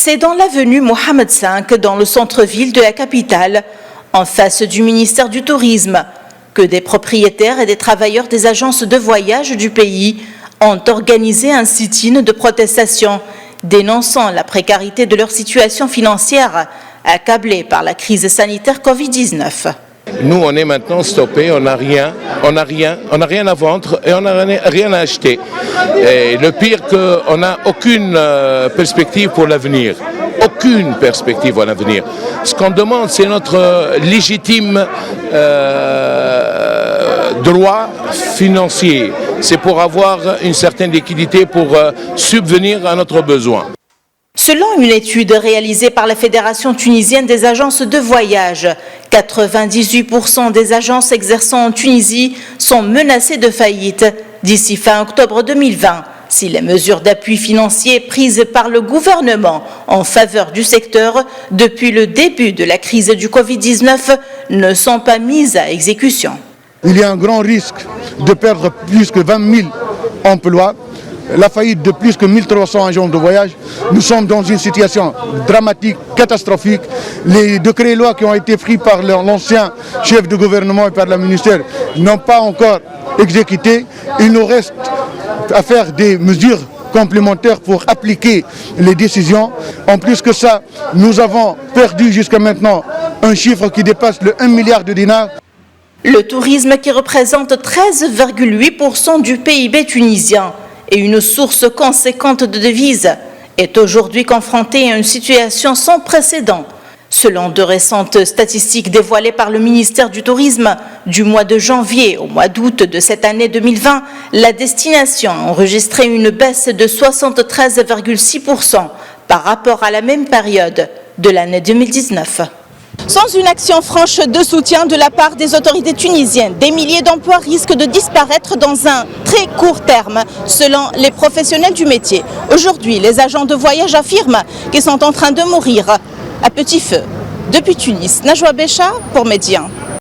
C'est dans l'avenue Mohamed V, dans le centre-ville de la capitale, en face du ministère du Tourisme, que des propriétaires et des travailleurs des agences de voyage du pays ont organisé un sit-in de protestation, dénonçant la précarité de leur situation financière, accablée par la crise sanitaire Covid-19. Nous, on est maintenant stoppés, on n'a rien à vendre et on n'a rien à acheter. Et le pire, qu'on n'a aucune perspective pour l'avenir. Aucune perspective pour l'avenir. Ce qu'on demande, c'est notre légitime droit financier. C'est pour avoir une certaine liquidité pour subvenir à notre besoin. Selon une étude réalisée par la Fédération tunisienne des agences de voyage, 98% des agences exerçant en Tunisie sont menacées de faillite d'ici fin octobre 2020, si les mesures d'appui financier prises par le gouvernement en faveur du secteur depuis le début de la crise du Covid-19 ne sont pas mises à exécution. Il y a un grand risque de perdre plus que 20 000 emplois. La faillite de plus que 1300 agences de voyage. Nous sommes dans une situation dramatique, catastrophique. Les décrets-lois qui ont été pris par l'ancien chef de gouvernement et par le ministère n'ont pas encore exécuté. Il nous reste à faire des mesures complémentaires pour appliquer les décisions. En plus que ça, nous avons perdu jusqu'à maintenant un chiffre qui dépasse le 1 milliard de dinars. Le tourisme, qui représente 13,8% du PIB tunisien, et une source conséquente de devises, est aujourd'hui confronté à une situation sans précédent. Selon de récentes statistiques dévoilées par le ministère du Tourisme, du mois de janvier au mois d'août de cette année 2020, la destination a enregistré une baisse de 73,6% par rapport à la même période de l'année 2019. Sans une action franche de soutien de la part des autorités tunisiennes, des milliers d'emplois risquent de disparaître dans un très court terme, selon les professionnels du métier. Aujourd'hui, les agents de voyage affirment qu'ils sont en train de mourir à petit feu. Depuis Tunis, Najwa Bécha pour Médien.